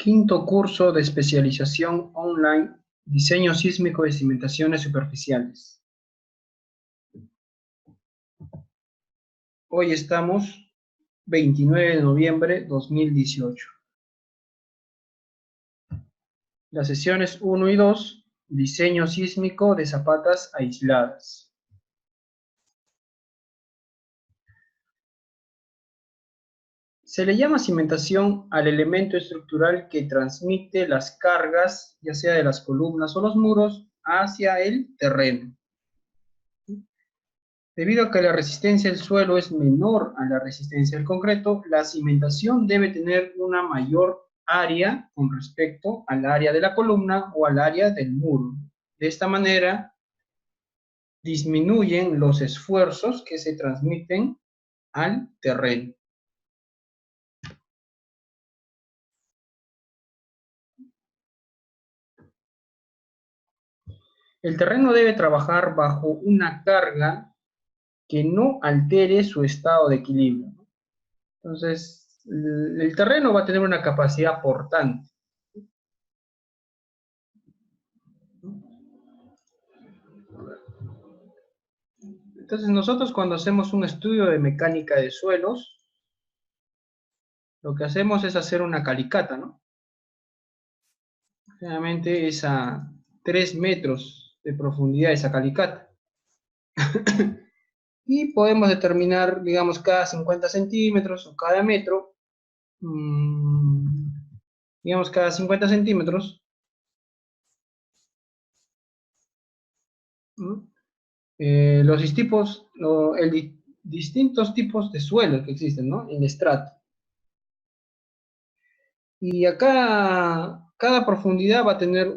Quinto curso de especialización online, diseño sísmico de cimentaciones superficiales. Hoy estamos 29 de noviembre 2018. Las sesiones 1 y 2, diseño sísmico de zapatas aisladas. Se le llama cimentación al elemento estructural que transmite las cargas, ya sea de las columnas o los muros, hacia el terreno. Debido a que la resistencia del suelo es menor a la resistencia del concreto, la cimentación debe tener una mayor área con respecto al área de la columna o al área del muro. De esta manera, disminuyen los esfuerzos que se transmiten al terreno. El terreno debe trabajar bajo una carga que no altere su estado de equilibrio. Entonces, el terreno va a tener una capacidad portante. Entonces, nosotros cuando hacemos un estudio de mecánica de suelos, lo que hacemos es hacer una calicata, ¿no? Generalmente es a 3 metros de profundidad esa calicata. Y podemos determinar, digamos, cada 50 centímetros o cada metro, digamos, cada 50 centímetros, los distintos tipos de suelo que existen, ¿no? En estrato. Y acá, cada profundidad va a tener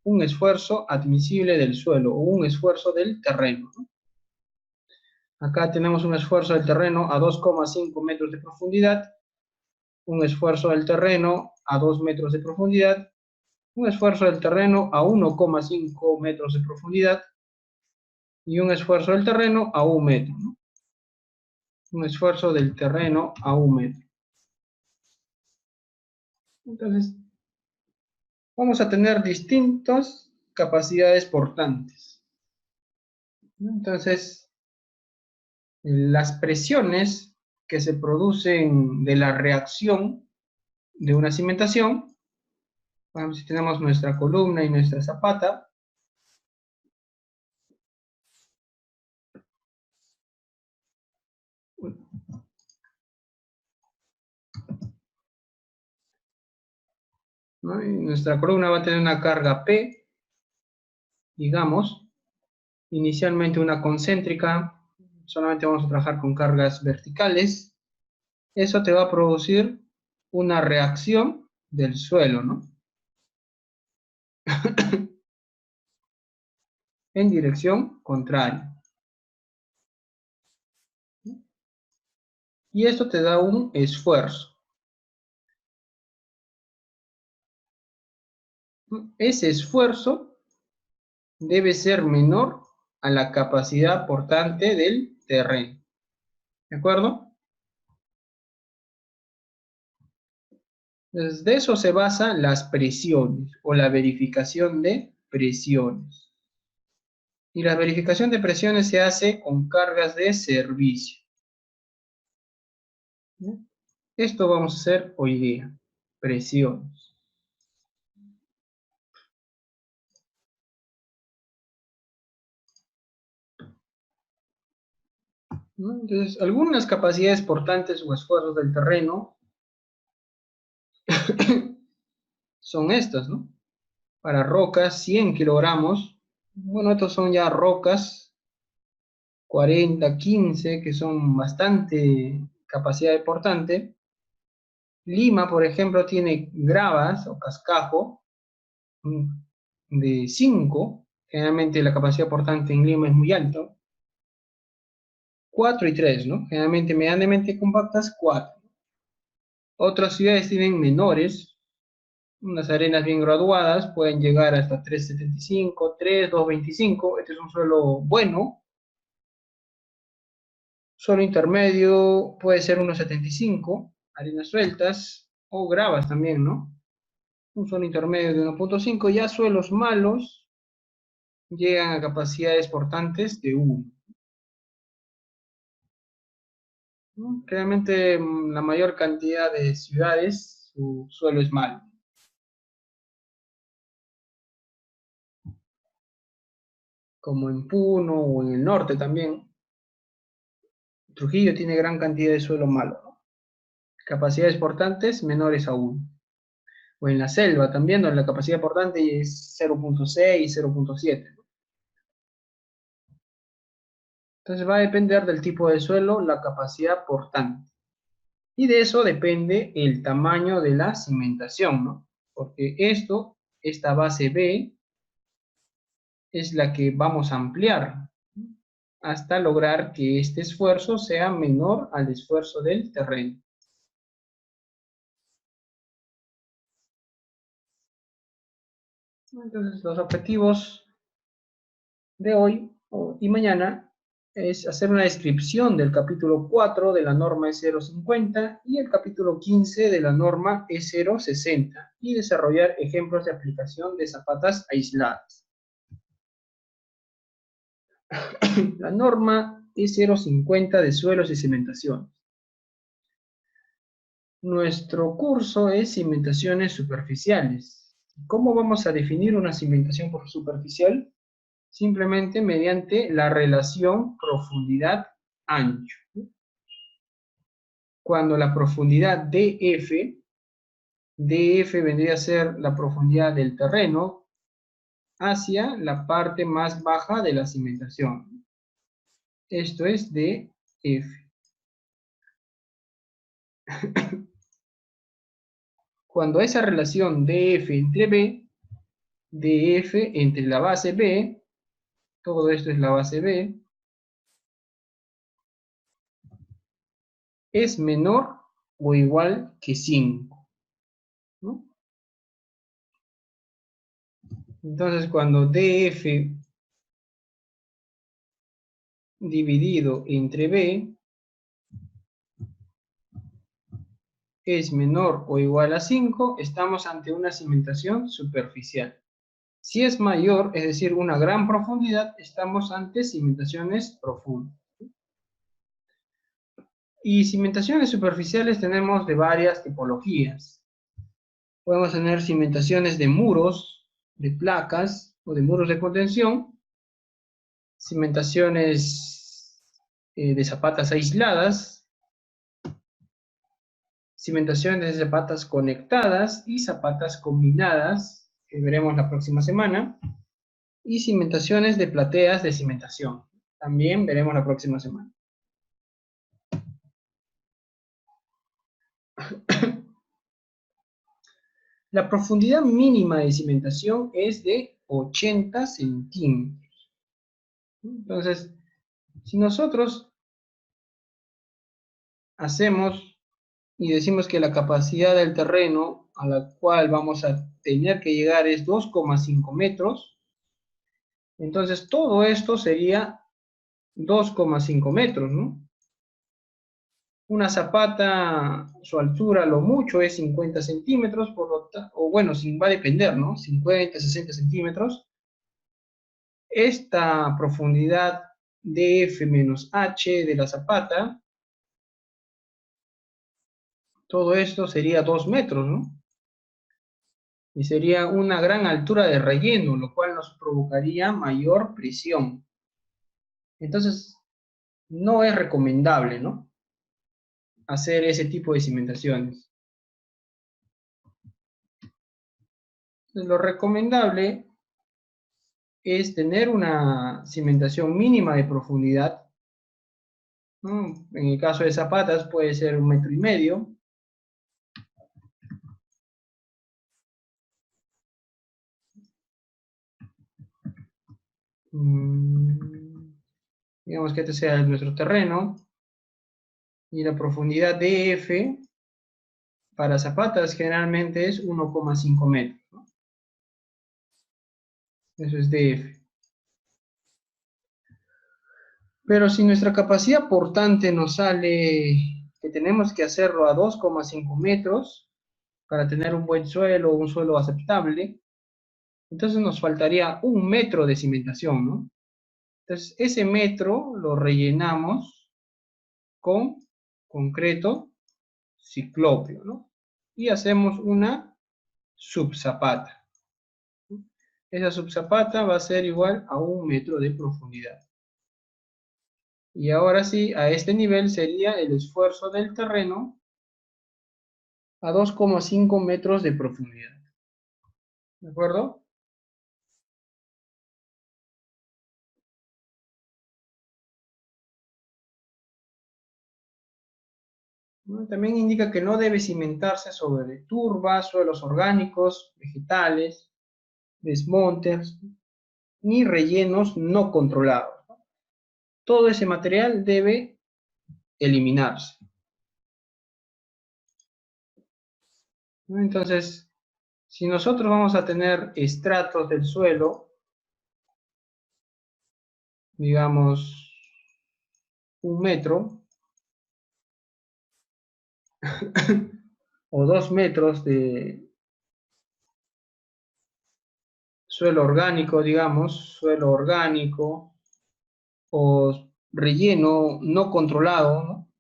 un esfuerzo admisible del suelo o un esfuerzo del terreno, ¿no? Acá tenemos un esfuerzo del terreno a 2,5 metros de profundidad, un esfuerzo del terreno a 2 metros de profundidad, un esfuerzo del terreno a 1,5 metros de profundidad y un esfuerzo del terreno a 1 metro, ¿no? Un esfuerzo del terreno a 1 metro. Entonces, vamos a tener distintas capacidades portantes. Entonces, las presiones que se producen de la reacción de una cimentación, por ejemplo, si tenemos nuestra columna y nuestra zapata, ¿no? Y nuestra columna va a tener una carga P, digamos, inicialmente una concéntrica, solamente vamos a trabajar con cargas verticales. Eso te va a producir una reacción del suelo, ¿no? En dirección contraria. Y esto te da un esfuerzo. Ese esfuerzo debe ser menor a la capacidad portante del terreno. ¿De acuerdo? Entonces, de eso se basan las presiones o la verificación de presiones. Y la verificación de presiones se hace con cargas de servicio. Esto vamos a hacer hoy día. Presiones. Entonces, algunas capacidades portantes o esfuerzos del terreno son estas, ¿no? Para rocas, 100 kilogramos. Bueno, estos son ya rocas 40, 15, que son bastante capacidad portante. Lima, por ejemplo, tiene gravas o cascajo de 5. Generalmente la capacidad portante en Lima es muy alta. 4 y 3, ¿no? Generalmente medianamente compactas, 4. Otras ciudades tienen menores. Unas arenas bien graduadas pueden llegar hasta 3,75, 3, 2,25. Este es un suelo bueno. Suelo intermedio puede ser 1,75. Arenas sueltas. o gravas también, ¿no? Un suelo intermedio de 1.5, ya suelos malos llegan a capacidades portantes de 1. ¿No? Realmente la mayor cantidad de ciudades, su suelo es malo. Como en Puno o en el norte también. Trujillo tiene gran cantidad de suelo malo, ¿no? Capacidades portantes menores a 1. O en la selva también, donde la capacidad portante es 0.6, 0.7. Entonces va a depender del tipo de suelo, la capacidad portante. Y de eso depende el tamaño de la cimentación, ¿no? Porque esta base B, es la que vamos a ampliar hasta lograr que este esfuerzo sea menor al esfuerzo del terreno. Entonces, los objetivos de hoy y mañana es hacer una descripción del capítulo 4 de la norma E050 y el capítulo 15 de la norma E060 y desarrollar ejemplos de aplicación de zapatas aisladas. La norma E050 de suelos y cimentaciones. Nuestro curso es cimentaciones superficiales. ¿Cómo vamos a definir una cimentación superficial? Simplemente mediante la relación profundidad-ancho. Cuando la profundidad DF vendría a ser la profundidad del terreno hacia la parte más baja de la cimentación. Esto es DF. Cuando esa relación DF entre B, DF entre la base B, todo esto es la base B, es menor o igual que 5, ¿no? Entonces, cuando DF dividido entre B es menor o igual a 5, estamos ante una cimentación superficial. Si es mayor, es decir, una gran profundidad, estamos ante cimentaciones profundas. Y cimentaciones superficiales tenemos de varias tipologías. Podemos tener cimentaciones de muros, de placas o de muros de contención, cimentaciones de zapatas aisladas, cimentaciones de zapatas conectadas y zapatas combinadas, que veremos la próxima semana, y cimentaciones de plateas de cimentación, también veremos la próxima semana. La profundidad mínima de cimentación es de 80 centímetros. Entonces, si nosotros hacemos y decimos que la capacidad del terreno a la cual vamos a tener que llegar es 2,5 metros, entonces todo esto sería 2,5 metros, ¿no? Una zapata, su altura lo mucho es 50 centímetros, por lo o bueno, va a depender, ¿no? 50, 60 centímetros. Esta profundidad df menos h de la zapata, todo esto sería 2 metros, ¿no? Y sería una gran altura de relleno, lo cual nos provocaría mayor presión. Entonces, no es recomendable, ¿no? Hacer ese tipo de cimentaciones. Entonces, lo recomendable es tener una cimentación mínima de profundidad, ¿no? En el caso de zapatas puede ser 1,5 metros. Digamos que este sea nuestro terreno. Y la profundidad DF para zapatas generalmente es 1,5 metros, ¿no? Eso es DF. Pero si nuestra capacidad portante nos sale que tenemos que hacerlo a 2,5 metros, para tener un buen suelo, un suelo aceptable. Entonces nos faltaría 1 metro de cimentación, ¿no? Entonces ese metro lo rellenamos con concreto ciclópeo, ¿no? Y hacemos una subzapata. Esa subzapata va a ser igual a 1 metro de profundidad. Y ahora sí, a este nivel sería el esfuerzo del terreno a 2,5 metros de profundidad. ¿De acuerdo? ¿No? También indica que no debe cimentarse sobre turbas, suelos orgánicos, vegetales, desmontes, ni rellenos no controlados. Todo ese material debe eliminarse. ¿No? Entonces, si nosotros vamos a tener estratos del suelo, digamos 1 metro o 2 metros de suelo orgánico, digamos, suelo orgánico o relleno no controlado, ¿no?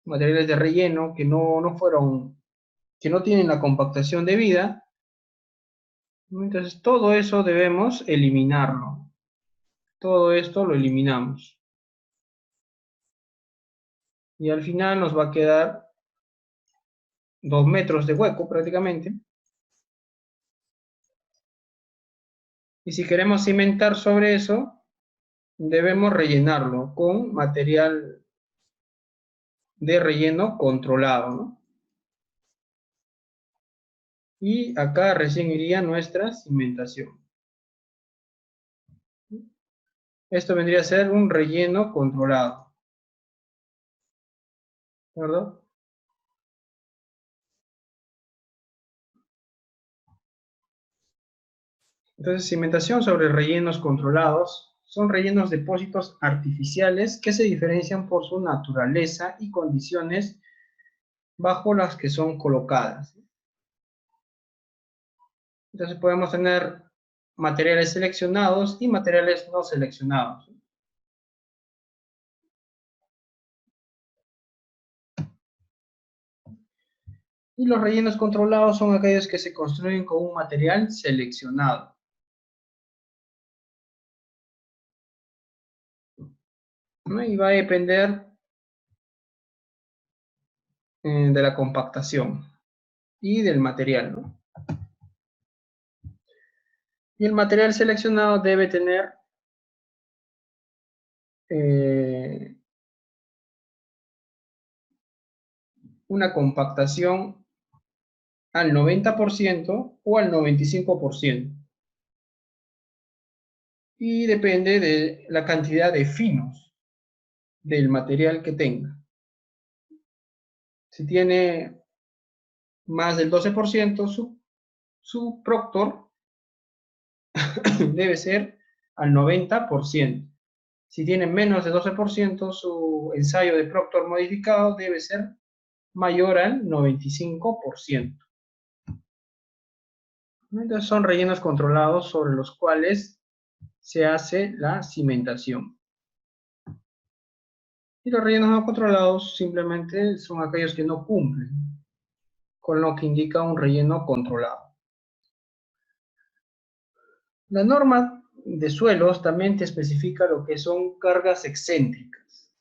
Materiales de relleno que no fueron, que no tienen la compactación debida. Entonces todo eso debemos eliminarlo. Todo esto lo eliminamos. Y al final nos va a quedar 2 metros de hueco prácticamente. Y si queremos cimentar sobre eso, debemos rellenarlo con material de relleno controlado, ¿no? Y acá recién iría nuestra cimentación. Esto vendría a ser un relleno controlado. ¿De acuerdo? Entonces, cimentación sobre rellenos controlados son rellenos depósitos artificiales que se diferencian por su naturaleza y condiciones bajo las que son colocadas. Entonces podemos tener materiales seleccionados y materiales no seleccionados. Y los rellenos controlados son aquellos que se construyen con un material seleccionado. ¿No? Y va a depender de la compactación y del material, ¿no? Y el material seleccionado debe tener una compactación al 90% o al 95%. Y depende de la cantidad de finos del material que tenga. Si tiene más del 12%, su Proctor debe ser al 90%. Si tiene menos de 12%, su ensayo de Proctor modificado debe ser mayor al 95%. Entonces son rellenos controlados sobre los cuales se hace la cimentación. Y los rellenos no controlados simplemente son aquellos que no cumplen con lo que indica un relleno controlado. La norma de suelos también te especifica lo que son cargas excéntricas.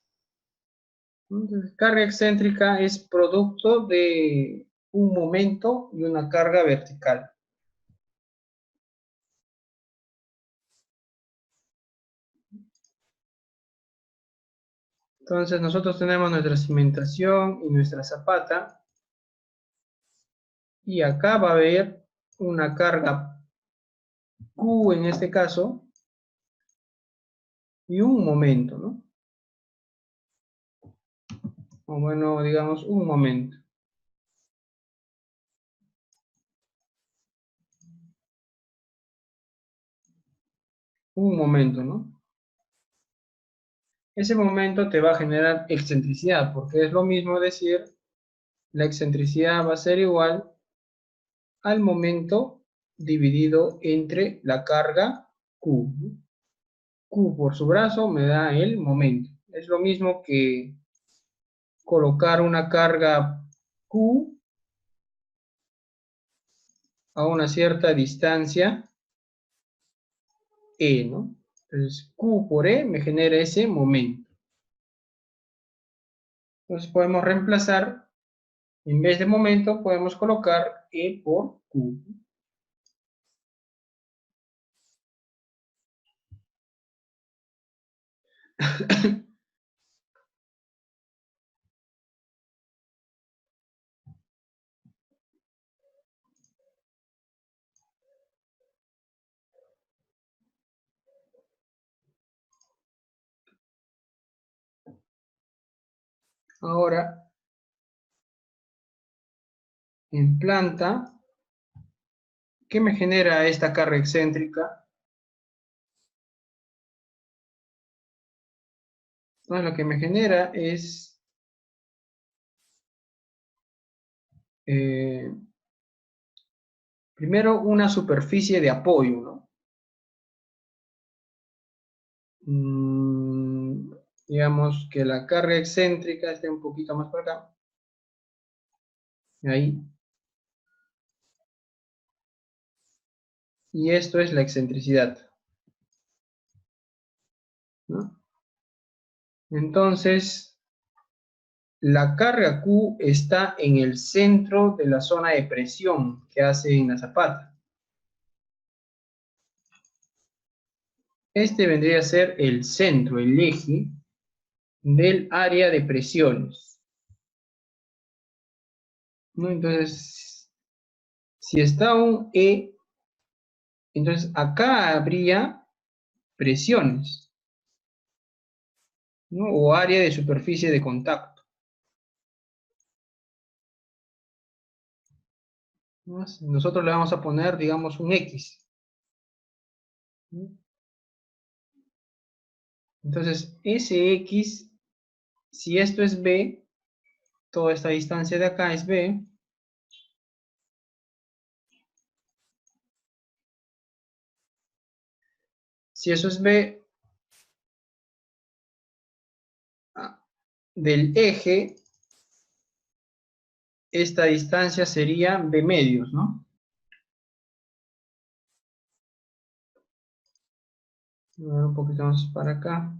Entonces, carga excéntrica es producto de un momento y una carga vertical. Entonces nosotros tenemos nuestra cimentación y nuestra zapata. Y acá va a haber una carga Q en este caso. Y un momento, ¿no? O bueno, digamos un momento. Un momento, ¿no? Ese momento te va a generar excentricidad, porque es lo mismo decir, la excentricidad va a ser igual al momento dividido entre la carga Q. Q por su brazo me da el momento. Es lo mismo que colocar una carga Q a una cierta distancia E, ¿no? Entonces, Q por E me genera ese momento. Entonces podemos reemplazar, en vez de momento, podemos colocar E por Q. Ahora, en planta, ¿qué me genera esta carga excéntrica? Entonces, lo que me genera es primero una superficie de apoyo, ¿no? Digamos que la carga excéntrica esté un poquito más por acá. Ahí. Y esto es la excentricidad, ¿no? Entonces, la carga Q está en el centro de la zona de presión que hace en la zapata. Este vendría a ser el centro, el eje del área de presiones, ¿no? Entonces, si está un E, entonces acá habría presiones, ¿no? O área de superficie de contacto, ¿no? Nosotros le vamos a poner, digamos, un X, ¿no? Entonces, ese X, si esto es B, toda esta distancia de acá es B, si eso es B, del eje, esta distancia sería B medios, ¿no? Un poquito más para acá.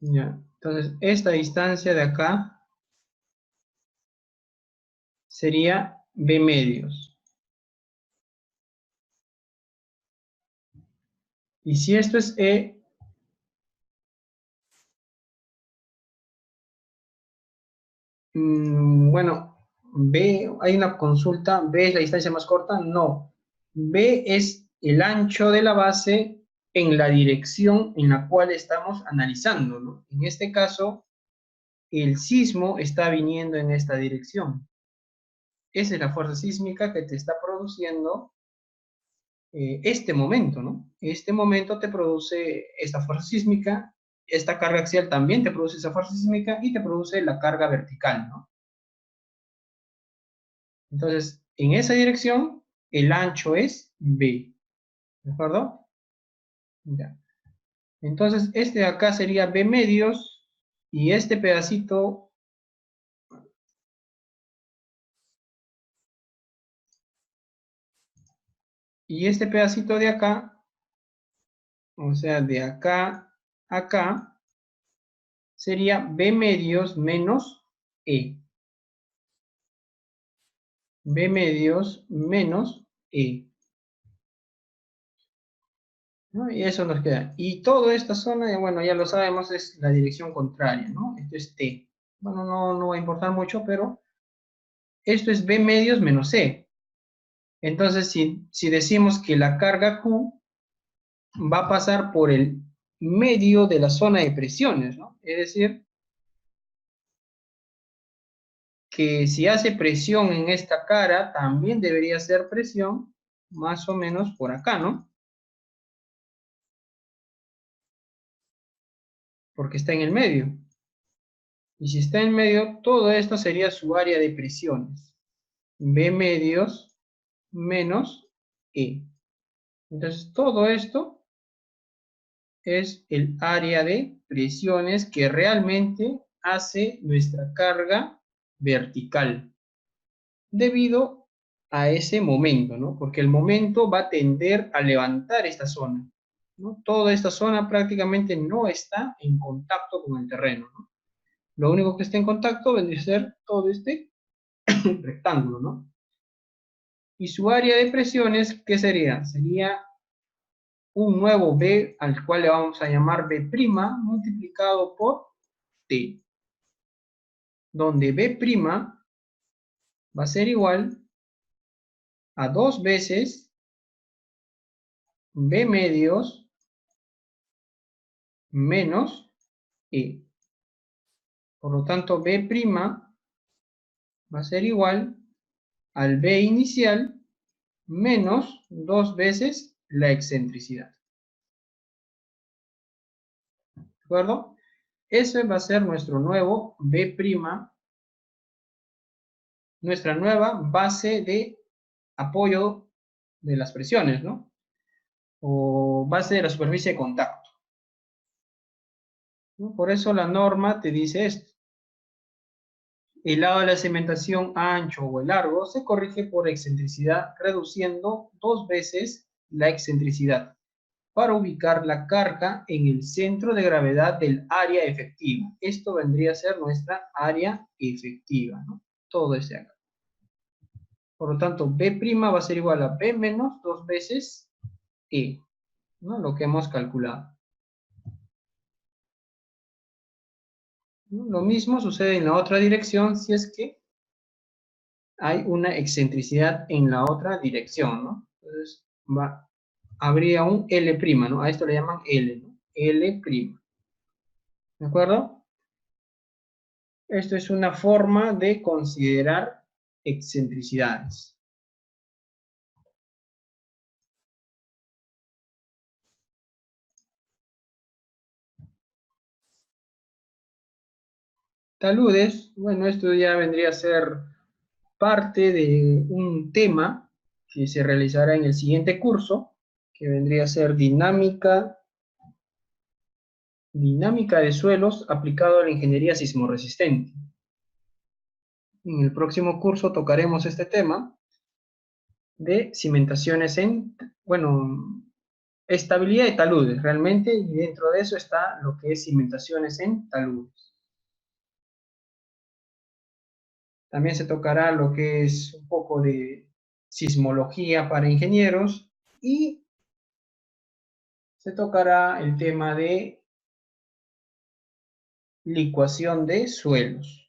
Ya. Entonces, esta distancia de acá sería B medios. Y si esto es E, bueno, B, hay una consulta, ¿B es la distancia más corta? No. B es el ancho de la base en la dirección en la cual estamos analizando, ¿no? En este caso, el sismo está viniendo en esta dirección. Esa es la fuerza sísmica que te está produciendo este momento, ¿no? Este momento te produce esta fuerza sísmica, esta carga axial también te produce esa fuerza sísmica y te produce la carga vertical, ¿no? Entonces, en esa dirección, el ancho es B, ¿de acuerdo? Ya. Entonces, este de acá sería B medios y este pedacito, de acá, o sea, de acá a acá, sería B medios menos E. B medios menos E, ¿no? Y eso nos queda. Y toda esta zona, bueno, ya lo sabemos, es la dirección contraria, ¿no? Esto es T. Bueno, no va a importar mucho, pero esto es B medios menos E. Entonces, si decimos que la carga Q va a pasar por el medio de la zona de presiones, ¿no? Es decir, que si hace presión en esta cara, también debería hacer presión más o menos por acá, ¿no? Porque está en el medio. Y si está en medio, todo esto sería su área de presiones. B medios menos E. Entonces, todo esto es el área de presiones que realmente hace nuestra carga vertical, debido a ese momento, ¿no? Porque el momento va a tender a levantar esta zona, ¿no? Toda esta zona prácticamente no está en contacto con el terreno, ¿no? Lo único que está en contacto vendría a ser todo este rectángulo, ¿no? Y su área de presiones, ¿qué sería? Sería un nuevo B al cual le vamos a llamar B' multiplicado por T, donde B' va a ser igual a 2 veces B medios menos E. Por lo tanto, B' va a ser igual al B inicial menos 2 veces la excentricidad. ¿De acuerdo? Ese va a ser nuestro nuevo B', nuestra nueva base de apoyo de las presiones, ¿no? O base de la superficie de contacto, ¿no? Por eso la norma te dice esto. El lado de la cimentación ancho o el largo se corrige por excentricidad, reduciendo 2 veces la excentricidad para ubicar la carga en el centro de gravedad del área efectiva. Esto vendría a ser nuestra área efectiva, ¿no? Todo ese acá. Por lo tanto, B' va a ser igual a B menos 2 veces E, ¿no? Lo que hemos calculado. ¿No? Lo mismo sucede en la otra dirección si es que hay una excentricidad en la otra dirección, ¿no? Entonces, habría un L', ¿no? A esto le llaman L, ¿no? L'. ¿De acuerdo? Esto es una forma de considerar excentricidades. Taludes, bueno, esto ya vendría a ser parte de un tema que se realizará en el siguiente curso, que vendría a ser dinámica de suelos aplicado a la ingeniería sismorresistente. En el próximo curso tocaremos este tema de cimentaciones bueno, estabilidad de taludes realmente, y dentro de eso está lo que es cimentaciones en taludes. También se tocará lo que es un poco de sismología para ingenieros y se tocará el tema de licuación de suelos.